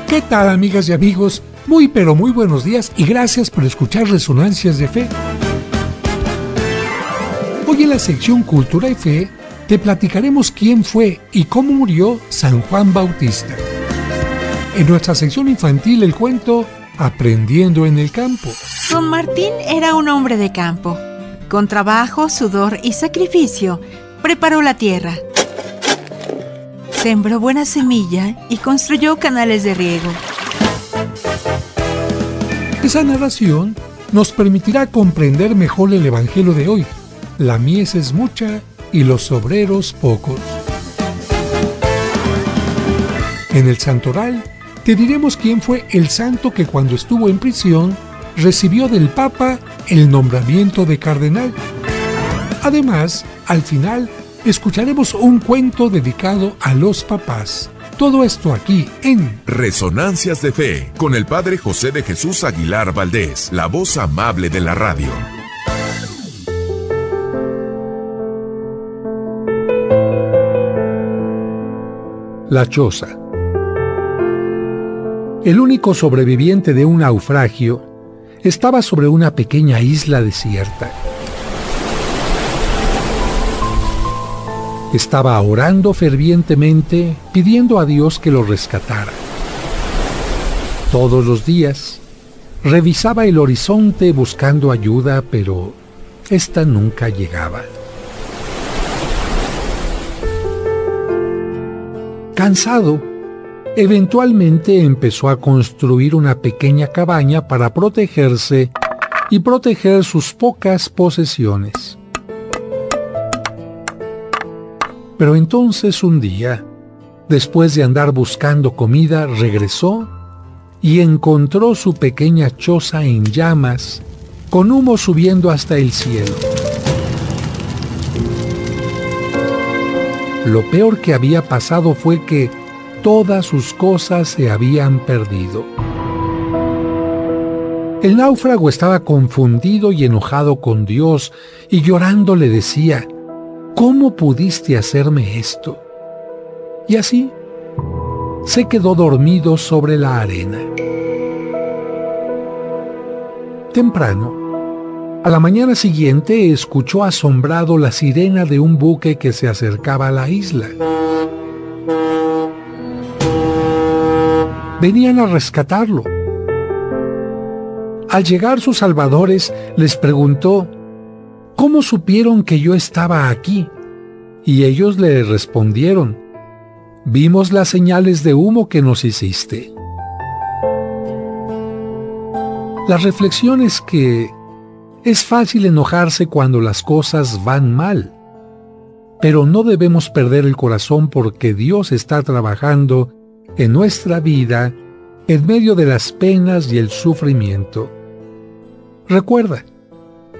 ¿Qué tal, amigas y amigos? Muy pero muy buenos días y gracias por escuchar Resonancias de Fe. Hoy en la sección Cultura y Fe te platicaremos quién fue y cómo murió San Juan Bautista. En nuestra sección infantil el cuento Aprendiendo en el campo. Don Martín era un hombre de campo. Con trabajo, sudor y sacrificio, preparó la tierra. Sembró buena semilla y construyó canales de riego. Esa narración nos permitirá comprender mejor el Evangelio de hoy. La mies es mucha y los obreros pocos. En el Santoral te diremos quién fue el santo que cuando estuvo en prisión recibió del Papa el nombramiento de cardenal. Además, al final, escucharemos un cuento dedicado a los papás. Todo esto aquí en Resonancias de Fe, con el Padre José de Jesús Aguilar Valdés, la voz amable de la radio. La choza. El único sobreviviente de un naufragio estaba sobre una pequeña isla desierta. Estaba orando fervientemente, pidiendo a Dios que lo rescatara. Todos los días revisaba el horizonte buscando ayuda, pero esta nunca llegaba. Cansado, eventualmente empezó a construir una pequeña cabaña para protegerse y proteger sus pocas posesiones. Pero entonces un día, después de andar buscando comida, regresó y encontró su pequeña choza en llamas, con humo subiendo hasta el cielo. Lo peor que había pasado fue que todas sus cosas se habían perdido. El náufrago estaba confundido y enojado con Dios, y llorando le decía: ¿cómo pudiste hacerme esto? Y así se quedó dormido sobre la arena. Temprano, a la mañana siguiente, escuchó asombrado la sirena de un buque que se acercaba a la isla. Venían a rescatarlo. Al llegar sus salvadores, les preguntó: ¿cómo supieron que yo estaba aquí? Y ellos le respondieron: vimos las señales de humo que nos hiciste. La reflexión es que es fácil enojarse cuando las cosas van mal, pero no debemos perder el corazón porque Dios está trabajando en nuestra vida en medio de las penas y el sufrimiento. Recuerda,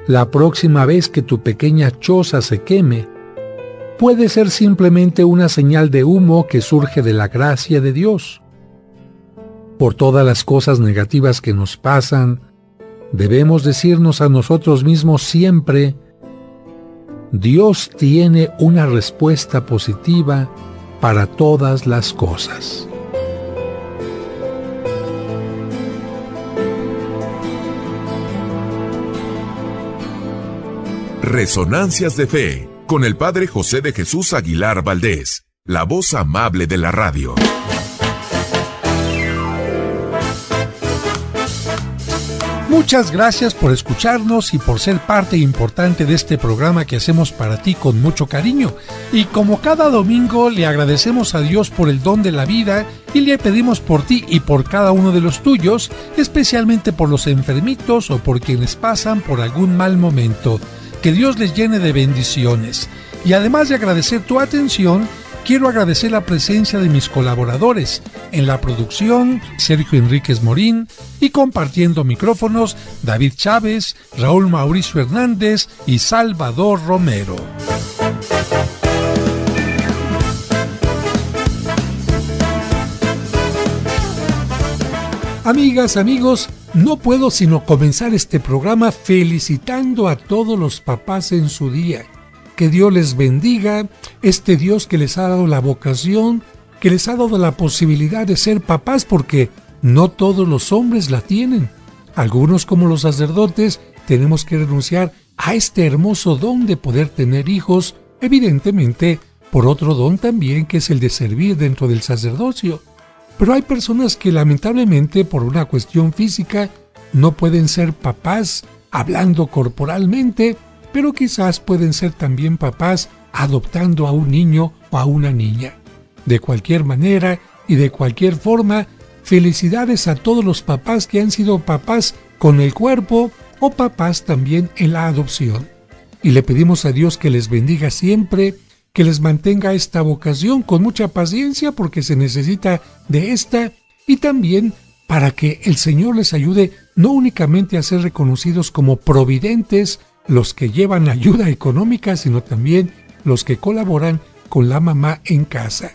la próxima vez que tu pequeña choza se queme, puede ser simplemente una señal de humo que surge de la gracia de Dios. Por todas las cosas negativas que nos pasan, debemos decirnos a nosotros mismos siempre: Dios tiene una respuesta positiva para todas las cosas. Resonancias de Fe, con el Padre José de Jesús Aguilar Valdés, la voz amable de la radio. Muchas gracias por escucharnos y por ser parte importante de este programa que hacemos para ti con mucho cariño. Y como cada domingo, le agradecemos a Dios por el don de la vida y le pedimos por ti y por cada uno de los tuyos, especialmente por los enfermitos o por quienes pasan por algún mal momento. Que Dios les llene de bendiciones. Y además de agradecer tu atención, quiero agradecer la presencia de mis colaboradores. En la producción, Sergio Enríquez Morín, y compartiendo micrófonos, David Chávez, Raúl Mauricio Hernández y Salvador Romero. Amigas, amigos, no puedo sino comenzar este programa felicitando a todos los papás en su día. Que Dios les bendiga, este Dios que les ha dado la vocación que les ha dado la posibilidad de ser papás, porque no todos los hombres la tienen. Algunos, como los sacerdotes, tenemos que renunciar a este hermoso don de poder tener hijos, evidentemente por otro don también, que es el de servir dentro del sacerdocio. Pero hay personas que lamentablemente por una cuestión física no pueden ser papás hablando corporalmente, pero quizás pueden ser también papás adoptando a un niño o a una niña. De cualquier manera y de cualquier forma, felicidades a todos los papás que han sido papás con el cuerpo o papás también en la adopción. Y le pedimos a Dios que les bendiga siempre, que les mantenga esta vocación con mucha paciencia, porque se necesita de esta, y también para que el Señor les ayude no únicamente a ser reconocidos como providentes, los que llevan ayuda económica, sino también los que colaboran con la mamá en casa.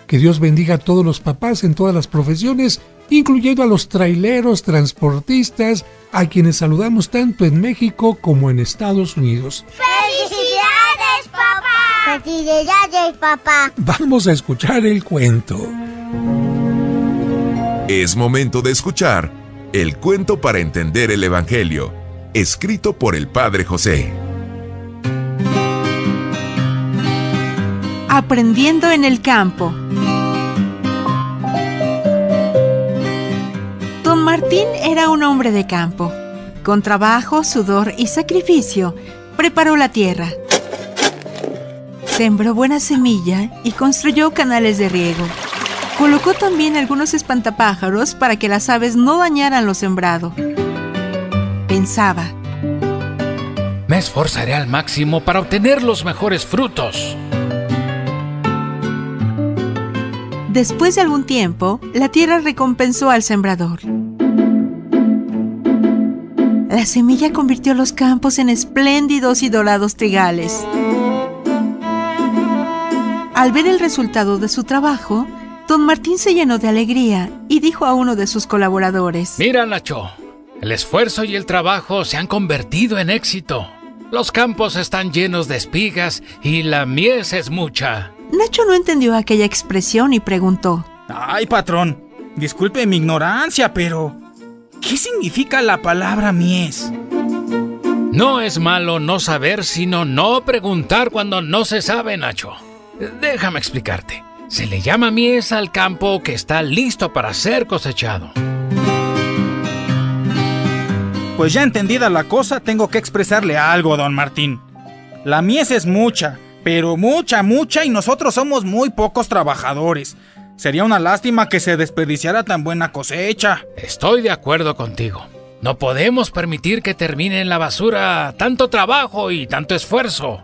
Que Dios bendiga a todos los papás en todas las profesiones, incluyendo a los traileros, transportistas, a quienes saludamos tanto en México como en Estados Unidos. ¡Felicidades, papá! ¡Felicidades, papá! Vamos a escuchar el cuento. Es momento de escuchar el cuento para entender el Evangelio, escrito por el Padre José. Aprendiendo en el campo. Don Martín era un hombre de campo. Con trabajo, sudor y sacrificio, preparó la tierra. Sembró buena semilla y construyó canales de riego. Colocó también algunos espantapájaros para que las aves no dañaran lo sembrado. Pensaba: me esforzaré al máximo para obtener los mejores frutos. Después de algún tiempo, la tierra recompensó al sembrador. La semilla convirtió los campos en espléndidos y dorados trigales. Al ver el resultado de su trabajo, Don Martín se llenó de alegría y dijo a uno de sus colaboradores: mira, Nacho, el esfuerzo y el trabajo se han convertido en éxito. Los campos están llenos de espigas y la mies es mucha. Nacho no entendió aquella expresión y preguntó: ay, patrón, disculpe mi ignorancia, pero ¿qué significa la palabra mies? No es malo no saber, sino no preguntar cuando no se sabe, Nacho. Déjame explicarte. Se le llama mies al campo que está listo para ser cosechado. Pues ya entendida la cosa, tengo que expresarle algo, don Martín. La mies es mucha, pero mucha, y nosotros somos muy pocos trabajadores. Sería una lástima que se desperdiciara tan buena cosecha. Estoy de acuerdo contigo. No podemos permitir que termine en la basura tanto trabajo y tanto esfuerzo.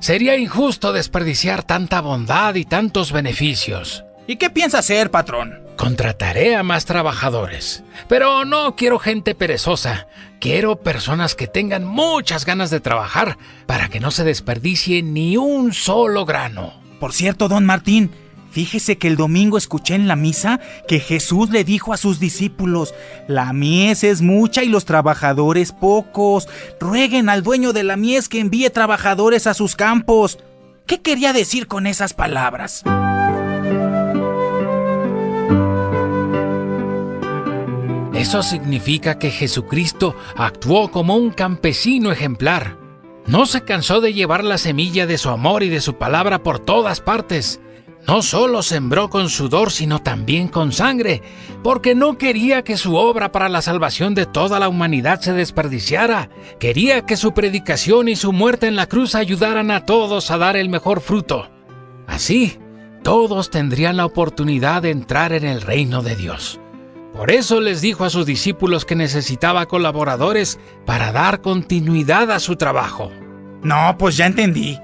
Sería injusto desperdiciar tanta bondad y tantos beneficios. ¿Y qué piensa hacer, patrón? Contrataré a más trabajadores. Pero no quiero gente perezosa. Quiero personas que tengan muchas ganas de trabajar para que no se desperdicie ni un solo grano. Por cierto, don Martín, fíjese que el domingo escuché en la misa que Jesús le dijo a sus discípulos: la mies es mucha y los trabajadores pocos. Rueguen al dueño de la mies que envíe trabajadores a sus campos. ¿Qué quería decir con esas palabras? Eso significa que Jesucristo actuó como un campesino ejemplar. No se cansó de llevar la semilla de su amor y de su palabra por todas partes. No solo sembró con sudor, sino también con sangre, porque no quería que su obra para la salvación de toda la humanidad se desperdiciara. Quería que su predicación y su muerte en la cruz ayudaran a todos a dar el mejor fruto. Así, todos tendrían la oportunidad de entrar en el reino de Dios. Por eso les dijo a sus discípulos que necesitaba colaboradores para dar continuidad a su trabajo. No, pues ya entendí.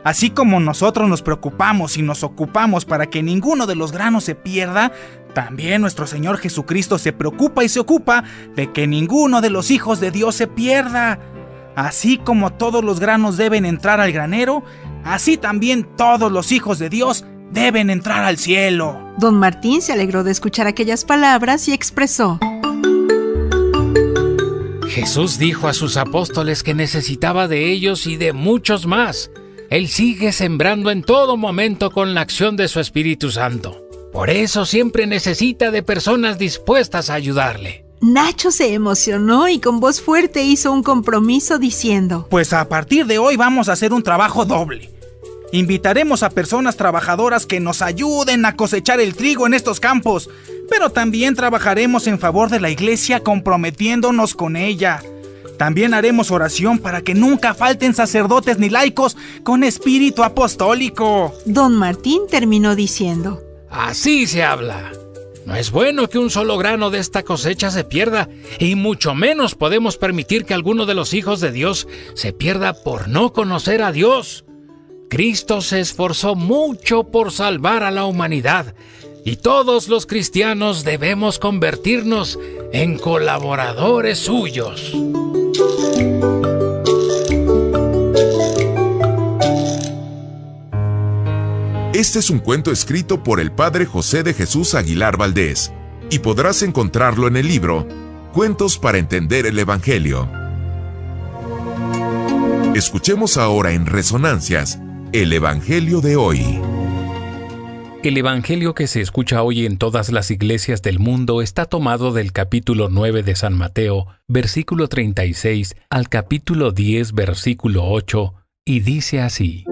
Así como nosotros nos preocupamos y nos ocupamos para que ninguno de los granos se pierda, también nuestro Señor Jesucristo se preocupa y se ocupa de que ninguno de los hijos de Dios se pierda. Así como todos los granos deben entrar al granero, así también todos los hijos de Dios deben entrar al cielo. Don Martín se alegró de escuchar aquellas palabras y expresó: Jesús dijo a sus apóstoles que necesitaba de ellos y de muchos más. Él sigue sembrando en todo momento con la acción de su Espíritu Santo. Por eso siempre necesita de personas dispuestas a ayudarle. Nacho se emocionó y con voz fuerte hizo un compromiso diciendo: Pues a partir de hoy vamos a hacer un trabajo doble. Invitaremos a personas trabajadoras que nos ayuden a cosechar el trigo en estos campos, pero también trabajaremos en favor de la iglesia comprometiéndonos con ella. También haremos oración para que nunca falten sacerdotes ni laicos con espíritu apostólico. Don Martín terminó diciendo: Así se habla. No es bueno que un solo grano de esta cosecha se pierda, y mucho menos podemos permitir que alguno de los hijos de Dios se pierda por no conocer a Dios. Cristo se esforzó mucho por salvar a la humanidad, y todos los cristianos debemos convertirnos en colaboradores suyos. Este es un cuento escrito por el padre José de Jesús Aguilar Valdés, y podrás encontrarlo en el libro Cuentos para entender el Evangelio. Escuchemos ahora en Resonancias el Evangelio de hoy. El Evangelio que se escucha hoy en todas las iglesias del mundo está tomado del capítulo 9 de San Mateo, versículo 36, al capítulo 10, versículo 8, y dice así: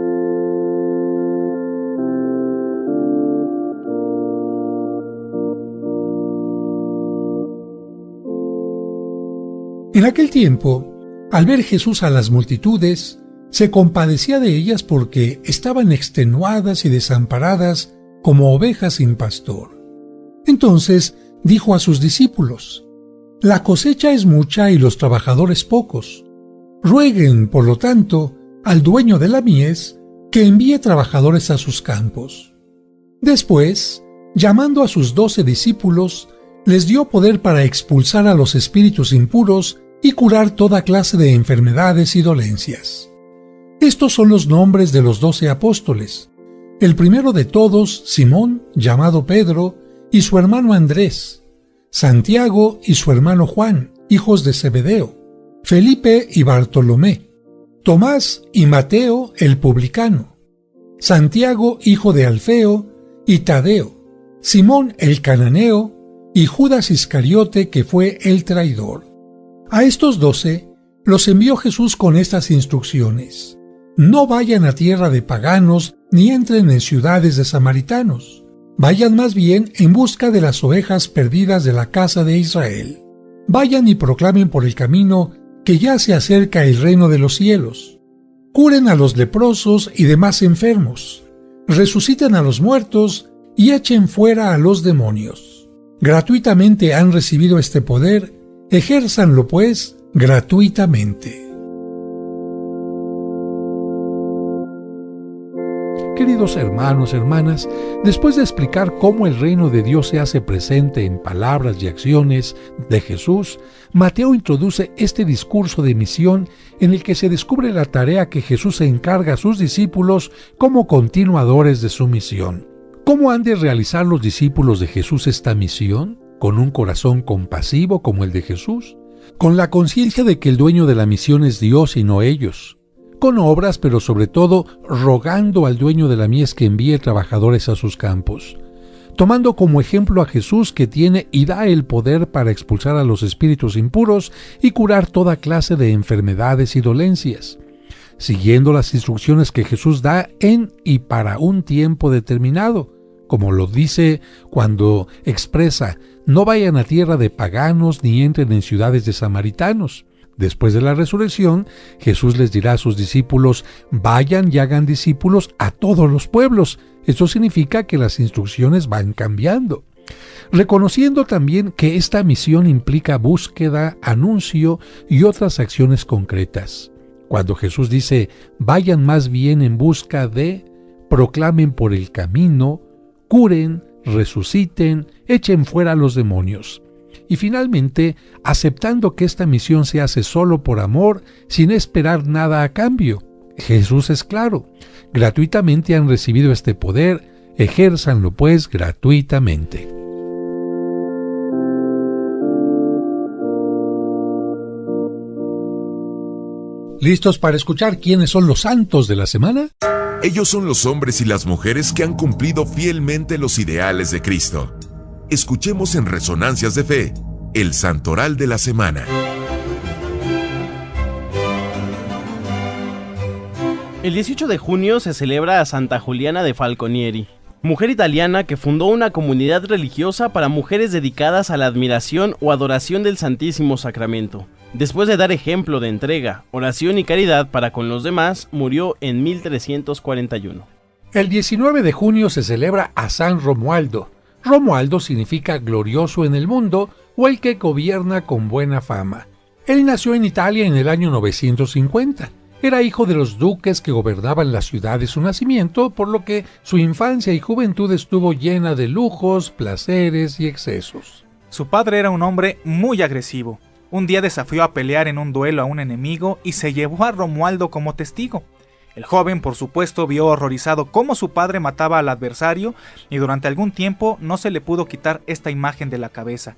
En aquel tiempo, al ver Jesús a las multitudes, se compadecía de ellas porque estaban extenuadas y desamparadas como ovejas sin pastor. Entonces dijo a sus discípulos: La cosecha es mucha y los trabajadores pocos. Rueguen, por lo tanto, al dueño de la mies que envíe trabajadores a sus campos. Después, llamando a sus 12 discípulos, les dio poder para expulsar a los espíritus impuros y curar toda clase de enfermedades y dolencias. Estos son los nombres de los 12 apóstoles. El primero de todos, Simón, llamado Pedro, y su hermano Andrés; Santiago y su hermano Juan, hijos de Zebedeo; Felipe y Bartolomé; Tomás y Mateo el publicano; Santiago, hijo de Alfeo, y Tadeo; Simón el cananeo, y Judas Iscariote, que fue el traidor. A estos 12 los envió Jesús con estas instrucciones: No vayan a tierra de paganos, ni entren en ciudades de samaritanos. Vayan más bien en busca de las ovejas perdidas de la casa de Israel. Vayan y proclamen por el camino que ya se acerca el reino de los cielos. Curen a los leprosos y demás enfermos. Resuciten a los muertos y echen fuera a los demonios. Gratuitamente han recibido este poder, ejérzanlo pues gratuitamente. Queridos hermanos, hermanas, después de explicar cómo el reino de Dios se hace presente en palabras y acciones de Jesús, Mateo introduce este discurso de misión en el que se descubre la tarea que Jesús se encarga a sus discípulos como continuadores de su misión. ¿Cómo han de realizar los discípulos de Jesús esta misión? ¿Con un corazón compasivo como el de Jesús? ¿Con la conciencia de que el dueño de la misión es Dios y no ellos? Con obras, pero sobre todo rogando al dueño de la mies que envíe trabajadores a sus campos, tomando como ejemplo a Jesús, que tiene y da el poder para expulsar a los espíritus impuros y curar toda clase de enfermedades y dolencias, siguiendo las instrucciones que Jesús da en y para un tiempo determinado, como lo dice cuando expresa: no vayan a tierra de paganos ni entren en ciudades de samaritanos. Después de la resurrección, Jesús les dirá a sus discípulos: vayan y hagan discípulos a todos los pueblos. Esto significa que las instrucciones van cambiando, reconociendo también que esta misión implica búsqueda, anuncio y otras acciones concretas. Cuando Jesús dice: vayan más bien en busca de, proclamen por el camino, curen, resuciten, echen fuera a los demonios. Y finalmente, aceptando que esta misión se hace solo por amor, sin esperar nada a cambio. Jesús es claro: gratuitamente han recibido este poder, ejérzanlo pues gratuitamente. ¿Listos para escuchar quiénes son los santos de la semana? Ellos son los hombres y las mujeres que han cumplido fielmente los ideales de Cristo. Escuchemos en Resonancias de Fe, el Santoral de la Semana. El 18 de junio se celebra a Santa Juliana de Falconieri, mujer italiana que fundó una comunidad religiosa para mujeres dedicadas a la admiración o adoración del Santísimo Sacramento. Después de dar ejemplo de entrega, oración y caridad para con los demás, murió en 1341. El 19 de junio se celebra a San Romualdo. Romualdo significa glorioso en el mundo o el que gobierna con buena fama. Él nació en Italia en el año 950. Era hijo de los duques que gobernaban la ciudad de su nacimiento, por lo que su infancia y juventud estuvo llena de lujos, placeres y excesos. Su padre era un hombre muy agresivo. Un día desafió a pelear en un duelo a un enemigo y se llevó a Romualdo como testigo. El joven, por supuesto, vio horrorizado cómo su padre mataba al adversario y durante algún tiempo no se le pudo quitar esta imagen de la cabeza.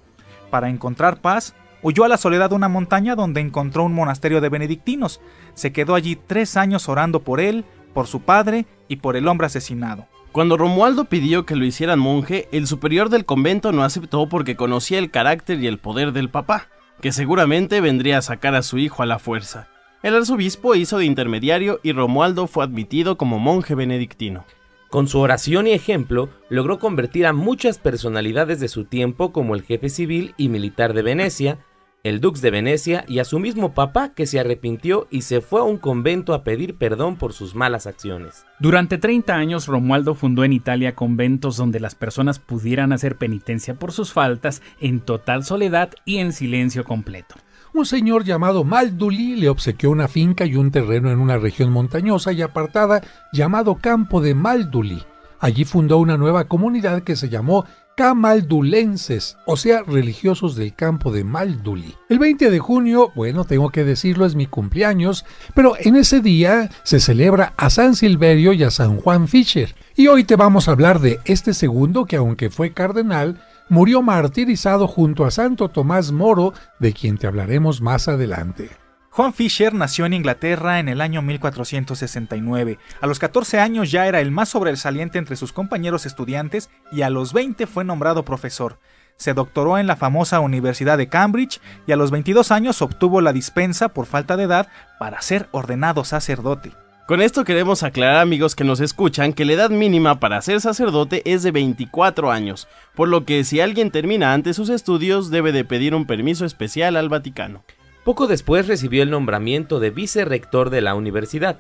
Para encontrar paz, huyó a la soledad de una montaña donde encontró un monasterio de benedictinos. Se quedó allí 3 años orando por él, por su padre y por el hombre asesinado. Cuando Romualdo pidió que lo hicieran monje, el superior del convento no aceptó porque conocía el carácter y el poder del papá, que seguramente vendría a sacar a su hijo a la fuerza. El arzobispo hizo de intermediario y Romualdo fue admitido como monje benedictino. Con su oración y ejemplo, logró convertir a muchas personalidades de su tiempo como el jefe civil y militar de Venecia, el dux de Venecia y a su mismo papá, que se arrepintió y se fue a un convento a pedir perdón por sus malas acciones. Durante 30 años Romualdo fundó en Italia conventos donde las personas pudieran hacer penitencia por sus faltas en total soledad y en silencio completo. Un señor llamado Malduli le obsequió una finca y un terreno en una región montañosa y apartada llamado Campo de Malduli. Allí fundó una nueva comunidad que se llamó Camaldulenses, o sea, religiosos del Campo de Malduli. El 20 de junio, bueno, tengo que decirlo, es mi cumpleaños, pero en ese día se celebra a San Silverio y a San Juan Fischer. Y hoy te vamos a hablar de este segundo que, aunque fue cardenal, murió martirizado junto a Santo Tomás Moro, de quien te hablaremos más adelante. Juan Fischer nació en Inglaterra en el año 1469. A los 14 años ya era el más sobresaliente entre sus compañeros estudiantes y a los 20 fue nombrado profesor. Se doctoró en la famosa Universidad de Cambridge y a los 22 años obtuvo la dispensa por falta de edad para ser ordenado sacerdote. Con esto queremos aclarar, amigos que nos escuchan, que la edad mínima para ser sacerdote es de 24 años, por lo que si alguien termina antes sus estudios debe de pedir un permiso especial al Vaticano. Poco después recibió el nombramiento de vicerrector de la universidad.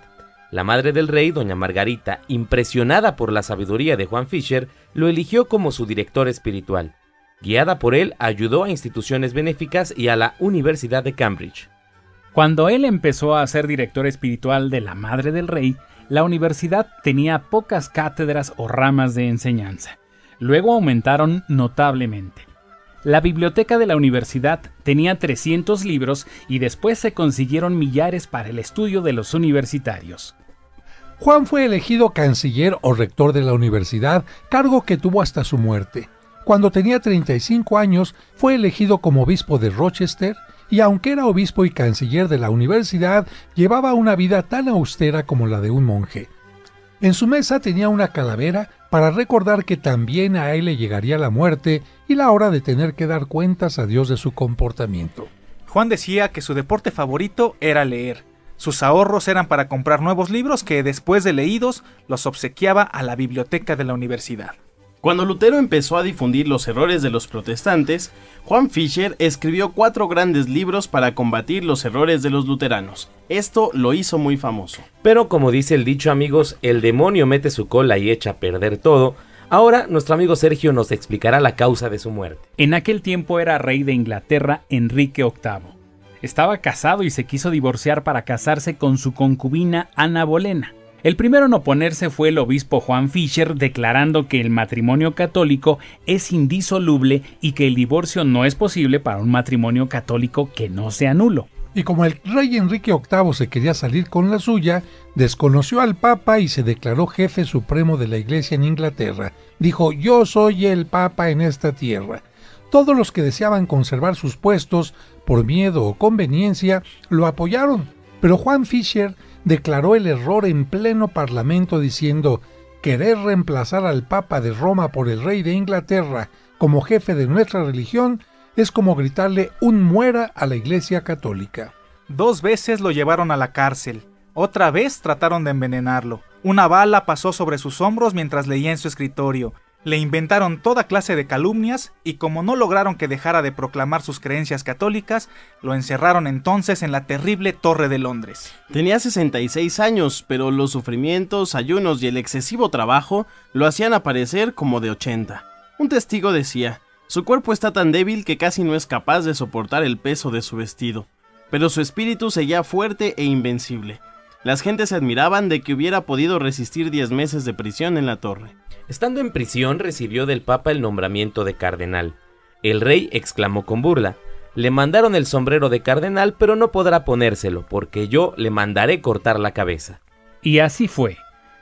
La madre del rey, doña Margarita, impresionada por la sabiduría de Juan Fischer, lo eligió como su director espiritual. Guiada por él, ayudó a instituciones benéficas y a la Universidad de Cambridge. Cuando él empezó a ser director espiritual de la madre del rey, la universidad tenía pocas cátedras o ramas de enseñanza. Luego aumentaron notablemente. La biblioteca de la universidad tenía 300 libros y después se consiguieron millares para el estudio de los universitarios. Juan fue elegido canciller o rector de la universidad, cargo que tuvo hasta su muerte. Cuando tenía 35 años, fue elegido como obispo de Rochester y aunque era obispo y canciller de la universidad, llevaba una vida tan austera como la de un monje. En su mesa tenía una calavera para recordar que también a él le llegaría la muerte y la hora de tener que dar cuentas a Dios de su comportamiento. Juan decía que su deporte favorito era leer. Sus ahorros eran para comprar nuevos libros que, después de leídos, los obsequiaba a la biblioteca de la universidad. Cuando Lutero empezó a difundir los errores de los protestantes, Juan Fischer escribió 4 grandes libros para combatir los errores de los luteranos. Esto lo hizo muy famoso. Pero como dice el dicho, amigos, el demonio mete su cola y echa a perder todo. Ahora nuestro amigo Sergio nos explicará la causa de su muerte. En aquel tiempo era rey de Inglaterra Enrique VIII. Estaba casado y se quiso divorciar para casarse con su concubina Ana Bolena. El primero en oponerse fue el obispo Juan Fischer, declarando que el matrimonio católico es indisoluble y que el divorcio no es posible para un matrimonio católico que no sea nulo. Y como el rey Enrique VIII se quería salir con la suya, desconoció al Papa y se declaró jefe supremo de la Iglesia en Inglaterra. Dijo: yo soy el Papa en esta tierra. Todos los que deseaban conservar sus puestos, por miedo o conveniencia, lo apoyaron. Pero Juan Fisher declaró el error en pleno parlamento diciendo: querer reemplazar al Papa de Roma por el rey de Inglaterra como jefe de nuestra religión es como gritarle un muera a la Iglesia Católica. 2 veces lo llevaron a la cárcel. Otra vez trataron de envenenarlo. Una bala pasó sobre sus hombros mientras leía en su escritorio. Le inventaron toda clase de calumnias y como no lograron que dejara de proclamar sus creencias católicas, lo encerraron entonces en la terrible Torre de Londres. Tenía 66 años, pero los sufrimientos, ayunos y el excesivo trabajo lo hacían aparecer como de 80. Un testigo decía: su cuerpo está tan débil que casi no es capaz de soportar el peso de su vestido, pero su espíritu seguía fuerte e invencible. Las gentes se admiraban de que hubiera podido resistir 10 meses de prisión en la torre. Estando en prisión recibió del Papa el nombramiento de cardenal. El rey exclamó con burla: le mandaron el sombrero de cardenal, pero no podrá ponérselo, porque yo le mandaré cortar la cabeza. Y así fue.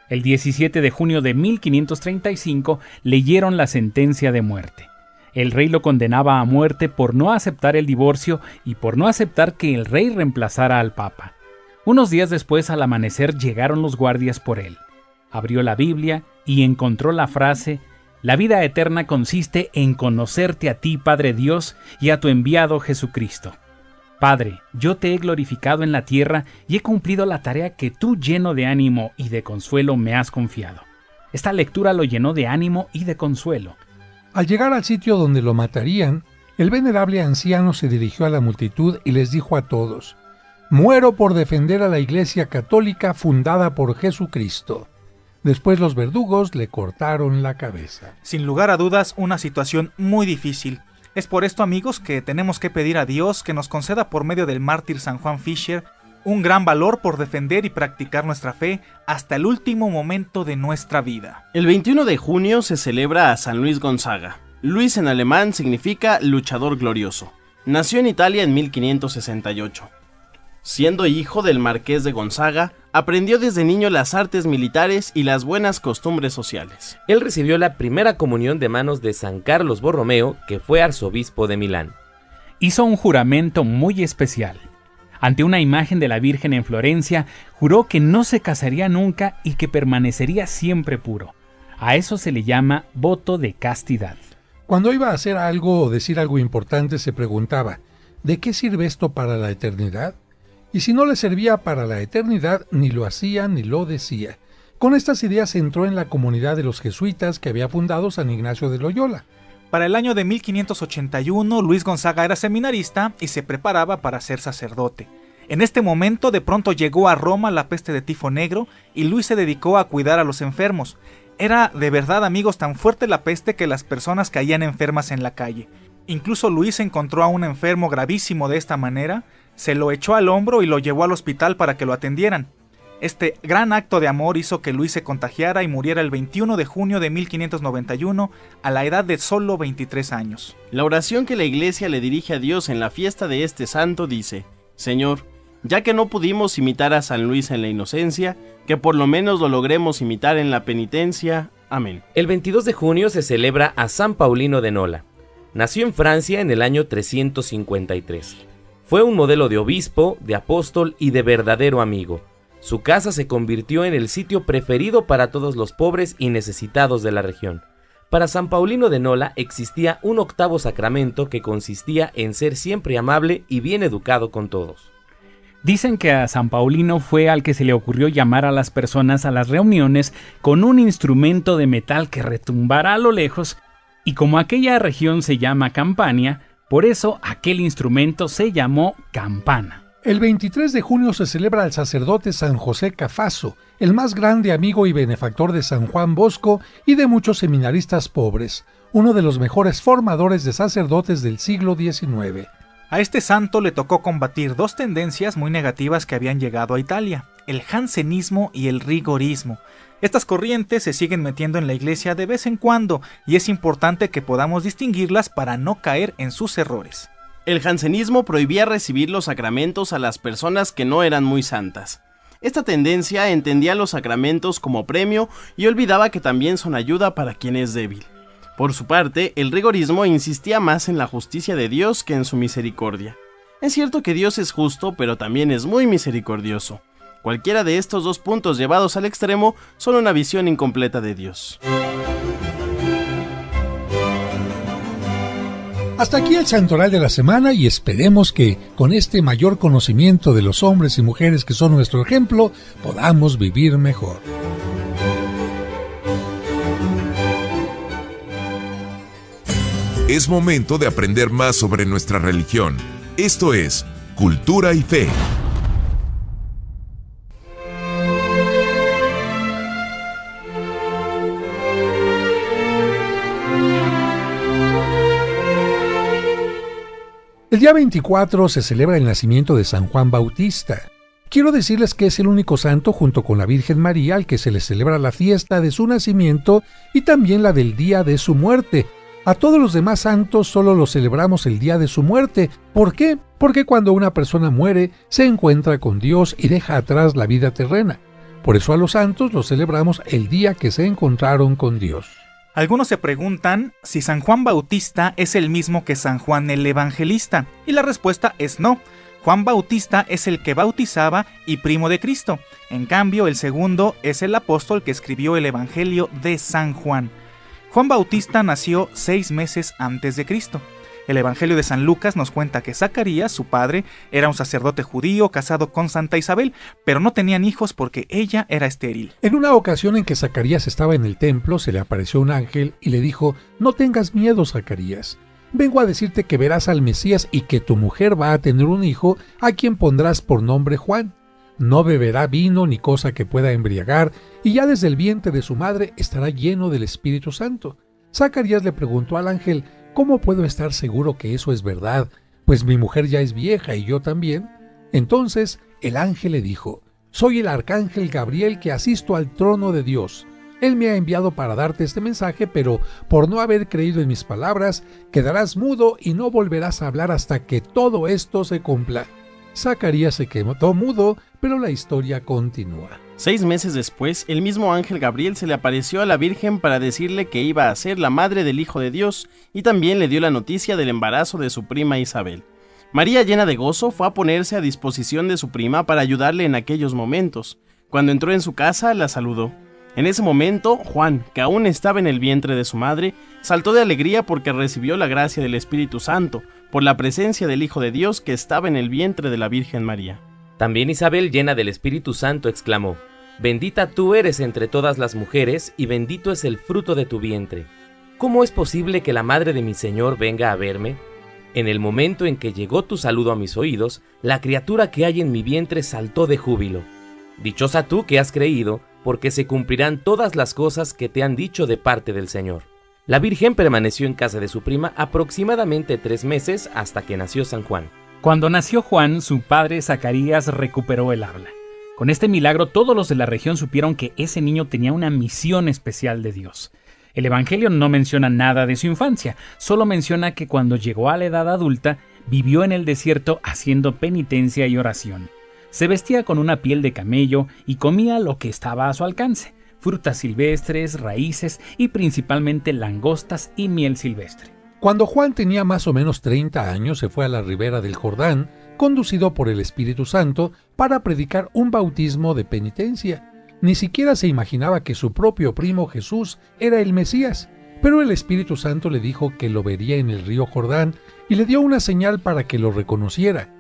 El 17 de junio de 1535 leyeron la sentencia de muerte. El rey lo condenaba a muerte por no aceptar el divorcio y por no aceptar que el rey reemplazara al Papa. Unos días después, al amanecer, llegaron los guardias por él. Abrió la Biblia y encontró la frase: la vida eterna consiste en conocerte a ti, Padre Dios, y a tu enviado Jesucristo. Padre, yo te he glorificado en la tierra y he cumplido la tarea que tú, lleno de ánimo y de consuelo, me has confiado. Esta lectura lo llenó de ánimo y de consuelo. Al llegar al sitio donde lo matarían, el venerable anciano se dirigió a la multitud y les dijo a todos: muero por defender a la Iglesia Católica fundada por Jesucristo. Después los verdugos le cortaron la cabeza. Sin lugar a dudas, una situación muy difícil. Es por esto, amigos, que tenemos que pedir a Dios que nos conceda por medio del mártir San Juan Fisher un gran valor por defender y practicar nuestra fe hasta el último momento de nuestra vida. El 21 de junio se celebra a San Luis Gonzaga. Luis en alemán significa luchador glorioso. Nació en Italia en 1568. Siendo hijo del marqués de Gonzaga, aprendió desde niño las artes militares y las buenas costumbres sociales. Él recibió la primera comunión de manos de San Carlos Borromeo, que fue arzobispo de Milán. Hizo un juramento muy especial. Ante una imagen de la Virgen en Florencia, juró que no se casaría nunca y que permanecería siempre puro. A eso se le llama voto de castidad. Cuando iba a hacer algo o decir algo importante, se preguntaba: ¿de qué sirve esto para la eternidad? Y si no le servía para la eternidad, ni lo hacía ni lo decía. Con estas ideas entró en la comunidad de los jesuitas que había fundado San Ignacio de Loyola. Para el año de 1581, Luis Gonzaga era seminarista y se preparaba para ser sacerdote. En este momento, de pronto llegó a Roma la peste de tifo negro y Luis se dedicó a cuidar a los enfermos. Era de verdad, amigos, tan fuerte la peste que las personas caían enfermas en la calle. Incluso Luis encontró a un enfermo gravísimo de esta manera, se lo echó al hombro y lo llevó al hospital para que lo atendieran. Este gran acto de amor hizo que Luis se contagiara y muriera el 21 de junio de 1591 a la edad de solo 23 años. La oración que la Iglesia le dirige a Dios en la fiesta de este santo dice: Señor, ya que no pudimos imitar a San Luis en la inocencia, que por lo menos lo logremos imitar en la penitencia. Amén. El 22 de junio se celebra a San Paulino de Nola. Nació en Francia en el año 353. Fue un modelo de obispo, de apóstol y de verdadero amigo. Su casa se convirtió en el sitio preferido para todos los pobres y necesitados de la región. Para San Paulino de Nola existía un octavo sacramento que consistía en ser siempre amable y bien educado con todos. Dicen que a San Paulino fue al que se le ocurrió llamar a las personas a las reuniones con un instrumento de metal que retumbara a lo lejos, y como aquella región se llama Campania, por eso aquel instrumento se llamó campana. El 23 de junio se celebra al sacerdote San José Cafaso, el más grande amigo y benefactor de San Juan Bosco y de muchos seminaristas pobres, uno de los mejores formadores de sacerdotes del siglo XIX. A este santo le tocó combatir dos tendencias muy negativas que habían llegado a Italia: el jansenismo y el rigorismo. Estas corrientes se siguen metiendo en la iglesia de vez en cuando y es importante que podamos distinguirlas para no caer en sus errores. El jansenismo prohibía recibir los sacramentos a las personas que no eran muy santas. Esta tendencia entendía los sacramentos como premio y olvidaba que también son ayuda para quien es débil. Por su parte, el rigorismo insistía más en la justicia de Dios que en su misericordia. Es cierto que Dios es justo, pero también es muy misericordioso. Cualquiera de estos dos puntos llevados al extremo son una visión incompleta de Dios. Hasta aquí el santoral de la semana y esperemos que con este mayor conocimiento de los hombres y mujeres que son nuestro ejemplo, podamos vivir mejor. Es momento de aprender más sobre nuestra religión. Esto es Cultura y Fe. El día 24 se celebra el nacimiento de San Juan Bautista. Quiero decirles que es el único santo junto con la Virgen María al que se le celebra la fiesta de su nacimiento y también la del día de su muerte. A todos los demás santos solo los celebramos el día de su muerte. ¿Por qué? Porque cuando una persona muere, se encuentra con Dios y deja atrás la vida terrena. Por eso a los santos los celebramos el día que se encontraron con Dios. Algunos se preguntan si San Juan Bautista es el mismo que San Juan el Evangelista, y la respuesta es no. Juan Bautista es el que bautizaba y primo de Cristo. En cambio, el segundo es el apóstol que escribió el Evangelio de San Juan. Juan Bautista nació 6 meses antes de Cristo. El Evangelio de San Lucas nos cuenta que Zacarías, su padre, era un sacerdote judío casado con Santa Isabel, pero no tenían hijos porque ella era estéril. En una ocasión en que Zacarías estaba en el templo, se le apareció un ángel y le dijo: «No tengas miedo, Zacarías. Vengo a decirte que verás al Mesías y que tu mujer va a tener un hijo a quien pondrás por nombre Juan. No beberá vino ni cosa que pueda embriagar, y ya desde el vientre de su madre estará lleno del Espíritu Santo». Zacarías le preguntó al ángel: «¿Cómo puedo estar seguro que eso es verdad? Pues mi mujer ya es vieja y yo también». Entonces el ángel le dijo: «Soy el arcángel Gabriel que asisto al trono de Dios. Él me ha enviado para darte este mensaje, pero por no haber creído en mis palabras, quedarás mudo y no volverás a hablar hasta que todo esto se cumpla». Zacarías se quedó mudo, pero la historia continúa. 6 meses después, el mismo ángel Gabriel se le apareció a la Virgen para decirle que iba a ser la madre del Hijo de Dios, y también le dio la noticia del embarazo de su prima Isabel. María, llena de gozo, fue a ponerse a disposición de su prima para ayudarle en aquellos momentos. Cuando entró en su casa, la saludó. En ese momento, Juan, que aún estaba en el vientre de su madre, saltó de alegría porque recibió la gracia del Espíritu Santo, por la presencia del Hijo de Dios que estaba en el vientre de la Virgen María. También Isabel, llena del Espíritu Santo, exclamó: «Bendita tú eres entre todas las mujeres, y bendito es el fruto de tu vientre. ¿Cómo es posible que la madre de mi Señor venga a verme? En el momento en que llegó tu saludo a mis oídos, la criatura que hay en mi vientre saltó de júbilo. Dichosa tú que has creído, porque se cumplirán todas las cosas que te han dicho de parte del Señor». La Virgen permaneció en casa de su prima aproximadamente 3 meses hasta que nació San Juan. Cuando nació Juan, su padre Zacarías recuperó el habla. Con este milagro, todos los de la región supieron que ese niño tenía una misión especial de Dios. El Evangelio no menciona nada de su infancia, solo menciona que cuando llegó a la edad adulta, vivió en el desierto haciendo penitencia y oración. Se vestía con una piel de camello y comía lo que estaba a su alcance: frutas silvestres, raíces y principalmente langostas y miel silvestre. Cuando Juan tenía más o menos 30 años, se fue a la ribera del Jordán, conducido por el Espíritu Santo, para predicar un bautismo de penitencia. Ni siquiera se imaginaba que su propio primo Jesús era el Mesías, pero el Espíritu Santo le dijo que lo vería en el río Jordán y le dio una señal para que lo reconociera.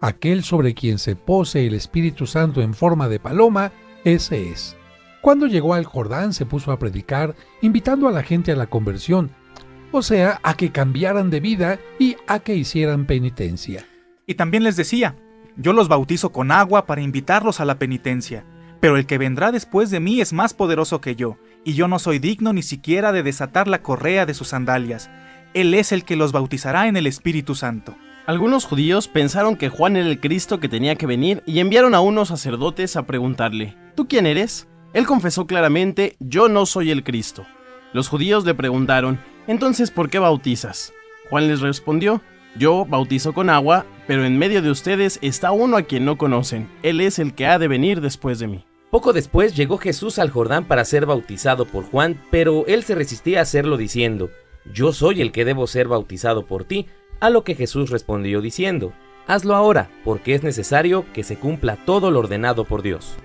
Aquel sobre quien se pose el Espíritu Santo en forma de paloma, ese es. Cuando llegó al Jordán se puso a predicar, invitando a la gente a la conversión, o sea, a que cambiaran de vida y a que hicieran penitencia. Y también les decía: «Yo los bautizo con agua para invitarlos a la penitencia, pero el que vendrá después de mí es más poderoso que yo, y yo no soy digno ni siquiera de desatar la correa de sus sandalias. Él es el que los bautizará en el Espíritu Santo». Algunos judíos pensaron que Juan era el Cristo que tenía que venir y enviaron a unos sacerdotes a preguntarle: «¿Tú quién eres?». Él confesó claramente: «Yo no soy el Cristo». Los judíos le preguntaron: «Entonces, ¿por qué bautizas?». Juan les respondió: «Yo bautizo con agua, pero en medio de ustedes está uno a quien no conocen. Él es el que ha de venir después de mí». Poco después llegó Jesús al Jordán para ser bautizado por Juan, pero él se resistía a hacerlo diciendo: «Yo soy el que debo ser bautizado por ti», a lo que Jesús respondió diciendo: Hazlo ahora, porque es necesario que se cumpla todo lo ordenado por Dios.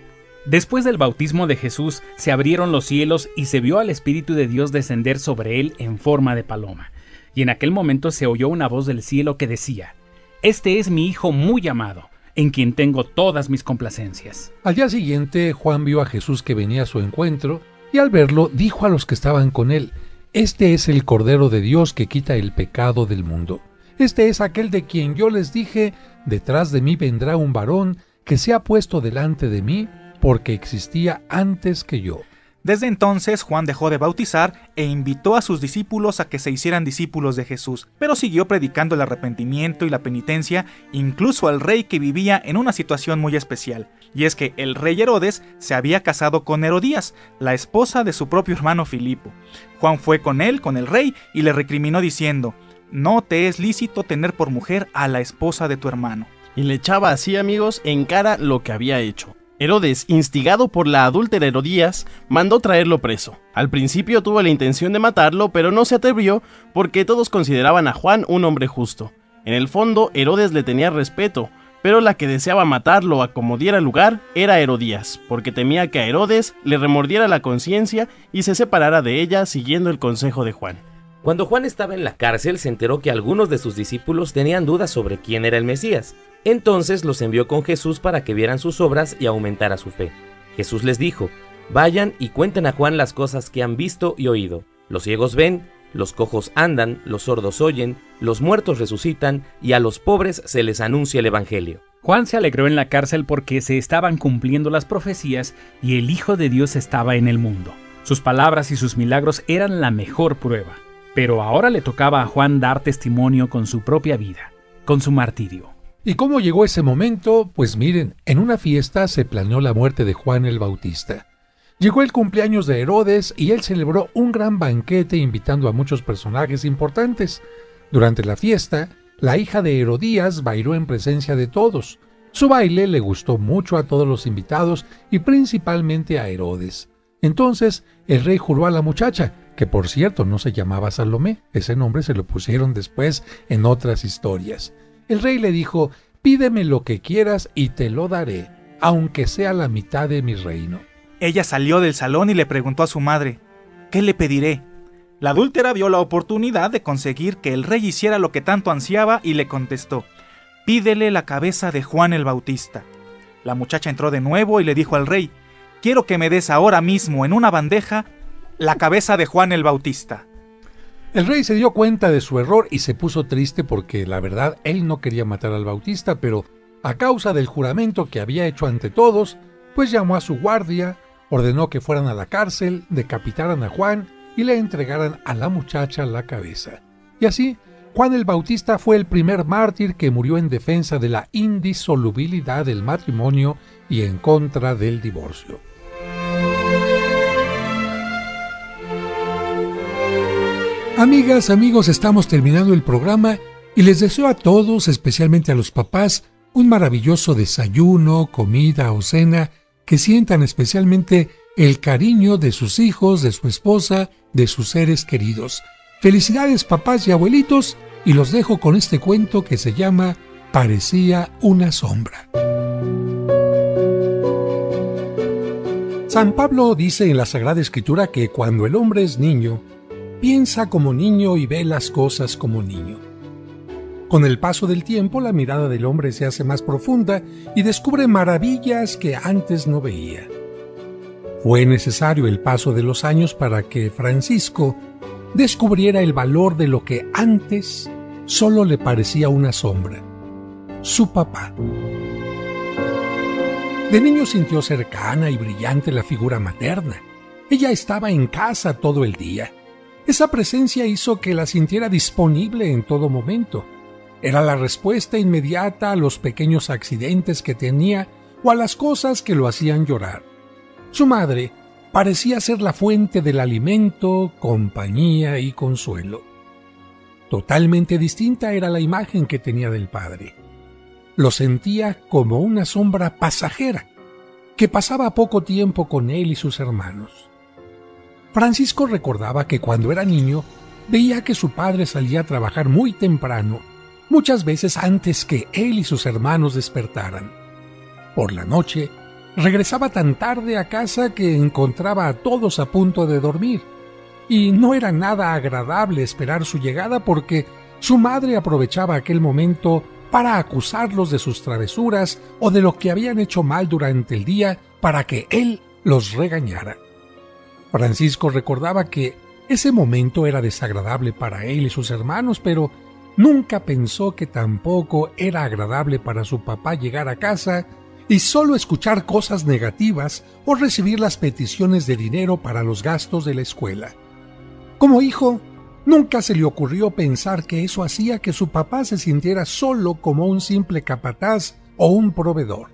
Después del bautismo de Jesús, se abrieron los cielos y se vio al Espíritu de Dios descender sobre él en forma de paloma. Y en aquel momento se oyó una voz del cielo que decía: Este es mi Hijo muy amado, en quien tengo todas mis complacencias. Al día siguiente, Juan vio a Jesús que venía a su encuentro, y al verlo, dijo a los que estaban con él: Este es el Cordero de Dios que quita el pecado del mundo. Este es aquel de quien yo les dije: Detrás de mí vendrá un varón que se ha puesto delante de mí, porque existía antes que yo. Desde entonces Juan dejó de bautizar e invitó a sus discípulos a que se hicieran discípulos de Jesús, pero siguió predicando el arrepentimiento y la penitencia incluso al rey, que vivía en una situación muy especial. Y es que el rey Herodes se había casado con Herodías, la esposa de su propio hermano Filipo. Juan fue con él, con el rey, y le recriminó diciendo: No te es lícito tener por mujer a la esposa de tu hermano. Y le echaba así, amigos, en cara lo que había hecho. Herodes, instigado por la adúltera Herodías, mandó traerlo preso. Al principio tuvo la intención de matarlo, pero no se atrevió porque todos consideraban a Juan un hombre justo. En el fondo, Herodes le tenía respeto, pero la que deseaba matarlo a como diera lugar era Herodías, porque temía que a Herodes le remordiera la conciencia y se separara de ella siguiendo el consejo de Juan. Cuando Juan estaba en la cárcel, se enteró que algunos de sus discípulos tenían dudas sobre quién era el Mesías. Entonces los envió con Jesús para que vieran sus obras y aumentara su fe. Jesús les dijo: Vayan y cuenten a Juan las cosas que han visto y oído. Los ciegos ven, los cojos andan, los sordos oyen, los muertos resucitan, y a los pobres se les anuncia el Evangelio. Juan se alegró en la cárcel porque se estaban cumpliendo las profecías y el Hijo de Dios estaba en el mundo. Sus palabras y sus milagros eran la mejor prueba. Pero ahora le tocaba a Juan dar testimonio con su propia vida, con su martirio. ¿Y cómo llegó ese momento? Pues miren, en una fiesta se planeó la muerte de Juan el Bautista. Llegó el cumpleaños de Herodes y él celebró un gran banquete invitando a muchos personajes importantes. Durante la fiesta, la hija de Herodías bailó en presencia de todos. Su baile le gustó mucho a todos los invitados y principalmente a Herodes. Entonces, el rey juró a la muchacha, que por cierto no se llamaba Salomé, ese nombre se lo pusieron después en otras historias. El rey le dijo: Pídeme lo que quieras y te lo daré, aunque sea la mitad de mi reino. Ella salió del salón y le preguntó a su madre: ¿Qué le pediré? La adúltera vio la oportunidad de conseguir que el rey hiciera lo que tanto ansiaba y le contestó: Pídele la cabeza de Juan el Bautista. La muchacha entró de nuevo y le dijo al rey: Quiero que me des ahora mismo en una bandeja la cabeza de Juan el Bautista. El rey se dio cuenta de su error y se puso triste porque la verdad él no quería matar al Bautista, pero a causa del juramento que había hecho ante todos, pues llamó a su guardia, ordenó que fueran a la cárcel, decapitaran a Juan y le entregaran a la muchacha la cabeza. Y así, Juan el Bautista fue el primer mártir que murió en defensa de la indisolubilidad del matrimonio y en contra del divorcio. Amigas, amigos, estamos terminando el programa y les deseo a todos, especialmente a los papás, un maravilloso desayuno, comida o cena, que sientan especialmente el cariño de sus hijos, de su esposa, de sus seres queridos. Felicidades, papás y abuelitos, y los dejo con este cuento que se llama Parecía una sombra. San Pablo dice en la Sagrada Escritura que cuando el hombre es niño, piensa como niño y ve las cosas como niño. Con el paso del tiempo, la mirada del hombre se hace más profunda y descubre maravillas que antes no veía. Fue necesario el paso de los años para que Francisco descubriera el valor de lo que antes solo le parecía una sombra: su papá. De niño sintió cercana y brillante la figura materna. Ella estaba en casa todo el día. Esa presencia hizo que la sintiera disponible en todo momento. Era la respuesta inmediata a los pequeños accidentes que tenía o a las cosas que lo hacían llorar. Su madre parecía ser la fuente del alimento, compañía y consuelo. Totalmente distinta era la imagen que tenía del padre. Lo sentía como una sombra pasajera, que pasaba poco tiempo con él y sus hermanos. Francisco recordaba que cuando era niño veía que su padre salía a trabajar muy temprano muchas veces antes que él y sus hermanos despertaran. Por la noche, regresaba tan tarde a casa que encontraba a todos a punto de dormir, y no era nada agradable esperar su llegada porque su madre aprovechaba aquel momento para acusarlos de sus travesuras o de lo que habían hecho mal durante el día para que él los regañara. Francisco recordaba que ese momento era desagradable para él y sus hermanos, pero nunca pensó que tampoco era agradable para su papá llegar a casa y solo escuchar cosas negativas o recibir las peticiones de dinero para los gastos de la escuela. Como hijo, nunca se le ocurrió pensar que eso hacía que su papá se sintiera solo como un simple capataz o un proveedor.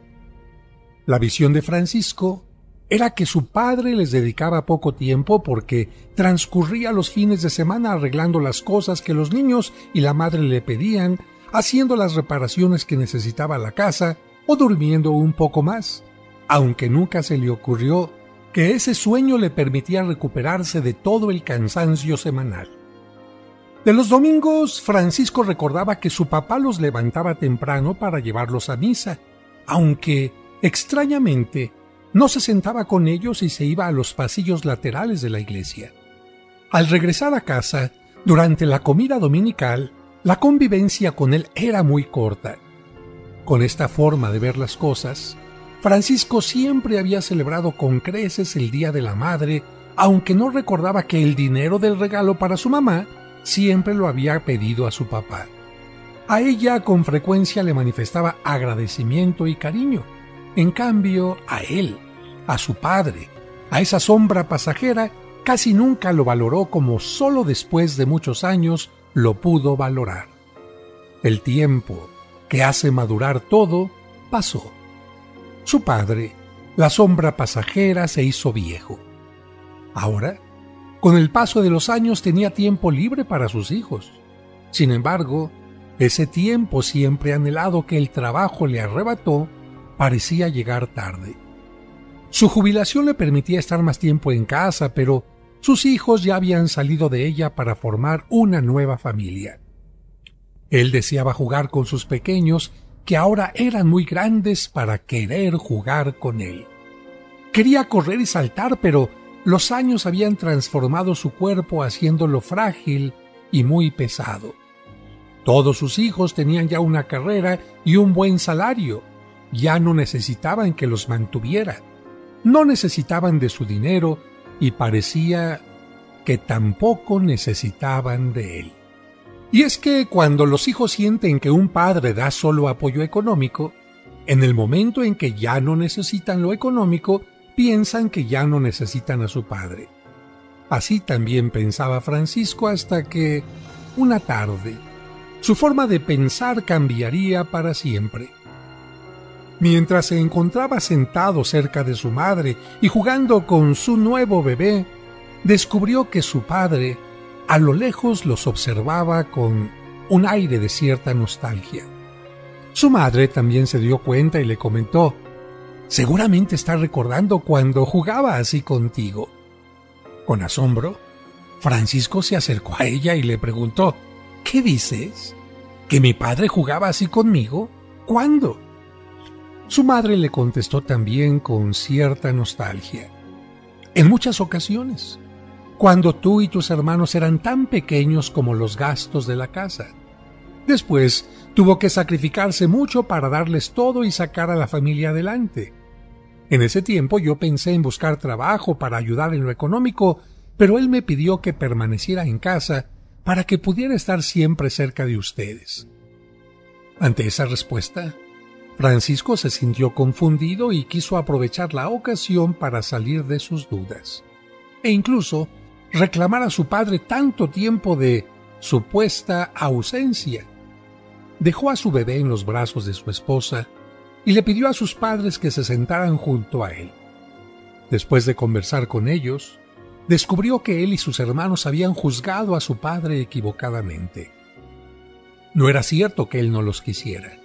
La visión de Francisco era que su padre les dedicaba poco tiempo porque transcurría los fines de semana arreglando las cosas que los niños y la madre le pedían, haciendo las reparaciones que necesitaba la casa o durmiendo un poco más, aunque nunca se le ocurrió que ese sueño le permitía recuperarse de todo el cansancio semanal. De los domingos, Francisco recordaba que su papá los levantaba temprano para llevarlos a misa, aunque, extrañamente, no se sentaba con ellos y se iba a los pasillos laterales de la iglesia. Al regresar a casa, durante la comida dominical, la convivencia con él era muy corta. Con esta forma de ver las cosas, Francisco siempre había celebrado con creces el Día de la Madre, aunque no recordaba que el dinero del regalo para su mamá siempre lo había pedido a su papá. A ella con frecuencia le manifestaba agradecimiento y cariño. En cambio, a él, a su padre, a esa sombra pasajera, casi nunca lo valoró como solo después de muchos años lo pudo valorar. El tiempo, que hace madurar todo, pasó. Su padre, la sombra pasajera, se hizo viejo. Ahora, con el paso de los años, tenía tiempo libre para sus hijos. Sin embargo, ese tiempo siempre anhelado que el trabajo le arrebató, parecía llegar tarde. Su jubilación le permitía estar más tiempo en casa, pero sus hijos ya habían salido de ella para formar una nueva familia. Él deseaba jugar con sus pequeños, que ahora eran muy grandes para querer jugar con él. Quería correr y saltar, pero los años habían transformado su cuerpo haciéndolo frágil y muy pesado. Todos sus hijos tenían ya una carrera y un buen salario. Ya no necesitaban que los mantuviera. No necesitaban de su dinero y parecía que tampoco necesitaban de él. Y es que cuando los hijos sienten que un padre da solo apoyo económico, en el momento en que ya no necesitan lo económico, piensan que ya no necesitan a su padre. Así también pensaba Francisco hasta que, una tarde, su forma de pensar cambiaría para siempre. Mientras se encontraba sentado cerca de su madre y jugando con su nuevo bebé, descubrió que su padre a lo lejos los observaba con un aire de cierta nostalgia. Su madre también se dio cuenta y le comentó: «Seguramente está recordando cuando jugaba así contigo». Con asombro, Francisco se acercó a ella y le preguntó: «¿Qué dices? ¿Que mi padre jugaba así conmigo? ¿Cuándo?». Su madre le contestó también con cierta nostalgia: «En muchas ocasiones, cuando tú y tus hermanos eran tan pequeños como los gastos de la casa. Después tuvo que sacrificarse mucho para darles todo y sacar a la familia adelante. En ese tiempo yo pensé en buscar trabajo para ayudar en lo económico, pero él me pidió que permaneciera en casa para que pudiera estar siempre cerca de ustedes». Ante esa respuesta, Francisco se sintió confundido y quiso aprovechar la ocasión para salir de sus dudas, e incluso reclamar a su padre tanto tiempo de supuesta ausencia. Dejó a su bebé en los brazos de su esposa y le pidió a sus padres que se sentaran junto a él. Después de conversar con ellos, descubrió que él y sus hermanos habían juzgado a su padre equivocadamente. No era cierto que él no los quisiera.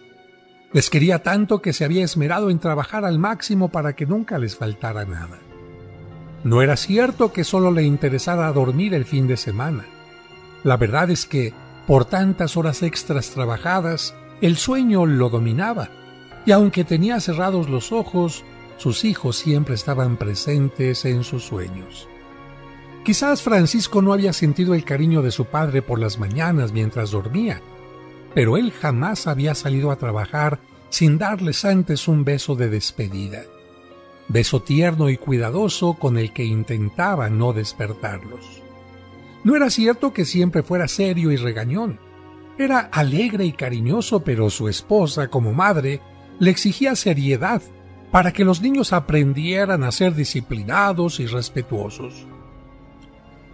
Les quería tanto que se había esmerado en trabajar al máximo para que nunca les faltara nada. No era cierto que solo le interesara dormir el fin de semana. La verdad es que Por tantas horas extras trabajadas, el sueño lo dominaba, y aunque tenía cerrados los ojos, sus hijos siempre estaban presentes en sus sueños. Quizás Francisco no había sentido el cariño de su padre por las mañanas mientras dormía, pero él jamás había salido a trabajar sin darles antes un beso de despedida. Beso tierno y cuidadoso con el que intentaba no despertarlos. No era cierto que siempre fuera serio y regañón. Era alegre y cariñoso, pero su esposa, como madre, le exigía seriedad para que los niños aprendieran a ser disciplinados y respetuosos.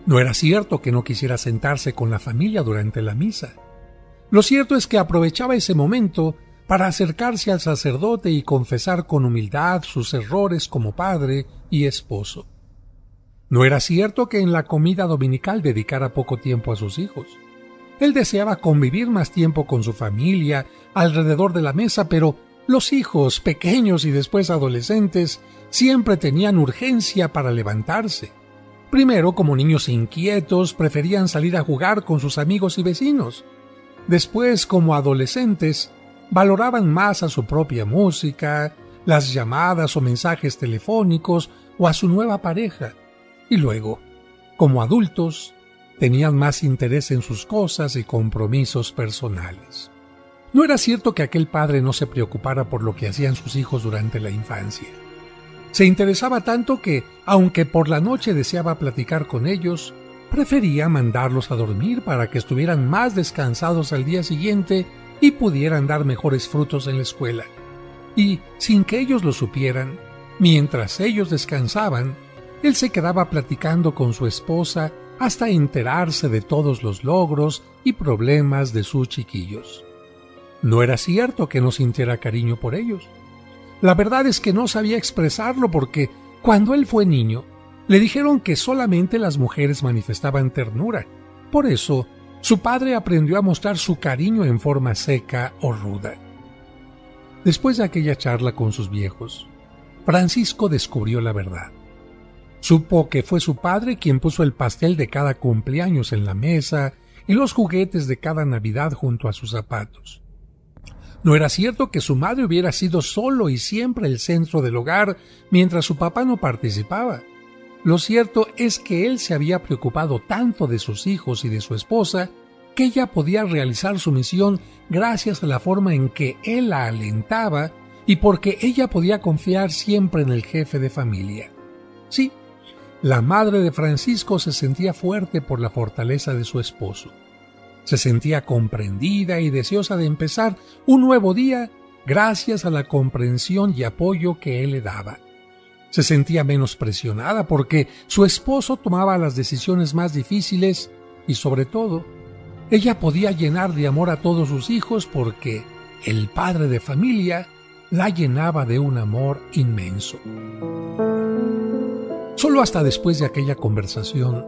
No era cierto que no quisiera sentarse con la familia durante la misa. Lo cierto es que aprovechaba ese momento para acercarse al sacerdote y confesar con humildad sus errores como padre y esposo. No era cierto que en la comida dominical dedicara poco tiempo a sus hijos. Él deseaba convivir más tiempo con su familia alrededor de la mesa, pero los hijos, pequeños y después adolescentes, siempre tenían urgencia para levantarse. Primero, como niños inquietos, preferían salir a jugar con sus amigos y vecinos. Después, como adolescentes, valoraban más a su propia música, las llamadas o mensajes telefónicos o a su nueva pareja. Y luego, como adultos, tenían más interés en sus cosas y compromisos personales. No era cierto que aquel padre no se preocupara por lo que hacían sus hijos durante la infancia. Se interesaba tanto que, aunque por la noche deseaba platicar con ellos, prefería mandarlos a dormir para que estuvieran más descansados al día siguiente y pudieran dar mejores frutos en la escuela. Y, sin que ellos lo supieran, mientras ellos descansaban, él se quedaba platicando con su esposa hasta enterarse de todos los logros y problemas de sus chiquillos. No era cierto que no sintiera cariño por ellos. La verdad es que no sabía expresarlo porque, cuando él fue niño, le dijeron que solamente las mujeres manifestaban ternura. Por eso, su padre aprendió a mostrar su cariño en forma seca o ruda. Después de aquella charla con sus viejos, Francisco descubrió la verdad. Supo que fue su padre quien puso el pastel de cada cumpleaños en la mesa y los juguetes de cada Navidad junto a sus zapatos. No era cierto que su madre hubiera sido solo y siempre el centro del hogar mientras su papá no participaba. Lo cierto es que él se había preocupado tanto de sus hijos y de su esposa que ella podía realizar su misión gracias a la forma en que él la alentaba y porque ella podía confiar siempre en el jefe de familia. Sí, la madre de Francisco se sentía fuerte por la fortaleza de su esposo. Se sentía comprendida y deseosa de empezar un nuevo día gracias a la comprensión y apoyo que él le daba. Se sentía menos presionada porque su esposo tomaba las decisiones más difíciles y, sobre todo, ella podía llenar de amor a todos sus hijos porque el padre de familia la llenaba de un amor inmenso. Solo hasta después de aquella conversación,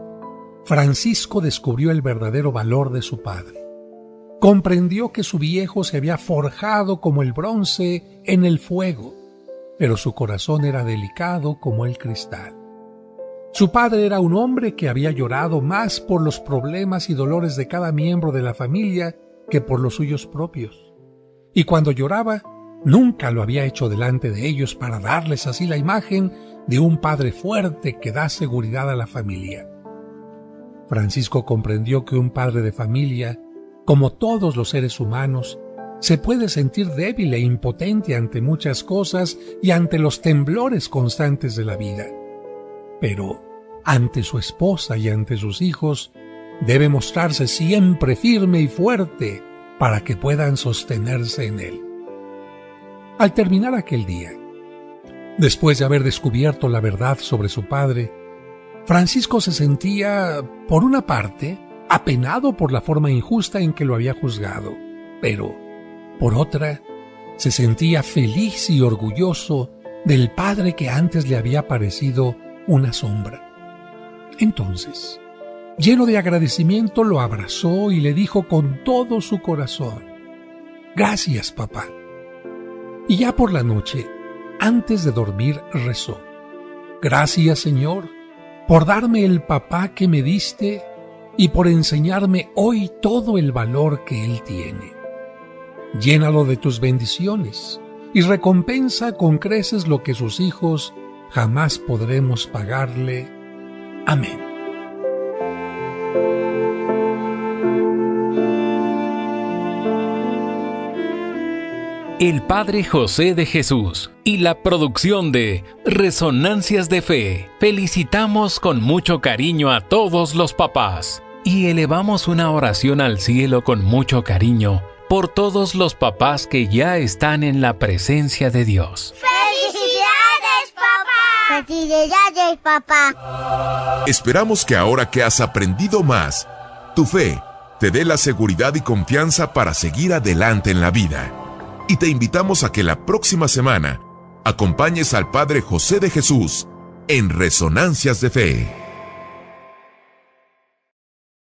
Francisco descubrió el verdadero valor de su padre. Comprendió que su viejo se había forjado como el bronce en el fuego, pero su corazón era delicado como el cristal. Su padre era un hombre que había llorado más por los problemas y dolores de cada miembro de la familia que por los suyos propios. Y cuando lloraba, nunca lo había hecho delante de ellos para darles así la imagen de un padre fuerte que da seguridad a la familia. Francisco comprendió que un padre de familia, como todos los seres humanos, se puede sentir débil e impotente ante muchas cosas y ante los temblores constantes de la vida. Pero ante su esposa y ante sus hijos, debe mostrarse siempre firme y fuerte para que puedan sostenerse en él. Al terminar aquel día, después de haber descubierto la verdad sobre su padre, Francisco se sentía, por una parte, apenado por la forma injusta en que lo había juzgado, pero, por otra, se sentía feliz y orgulloso del padre que antes le había parecido una sombra. Entonces, lleno de agradecimiento, lo abrazó y le dijo con todo su corazón: «Gracias, papá». Y ya por la noche, antes de dormir, rezó: «Gracias, Señor, por darme el papá que me diste y por enseñarme hoy todo el valor que Él tiene. Llénalo de tus bendiciones y recompensa con creces lo que sus hijos jamás podremos pagarle. Amén. El Padre José de Jesús y la producción de Resonancias de Fe. Felicitamos con mucho cariño a todos los papás y elevamos una oración al cielo con mucho cariño por todos los papás que ya están en la presencia de Dios. ¡Felicidades, papá! ¡Felicidades, papá! Esperamos que ahora que has aprendido más, tu fe te dé la seguridad y confianza para seguir adelante en la vida. Y te invitamos a que la próxima semana acompañes al Padre José de Jesús en Resonancias de Fe.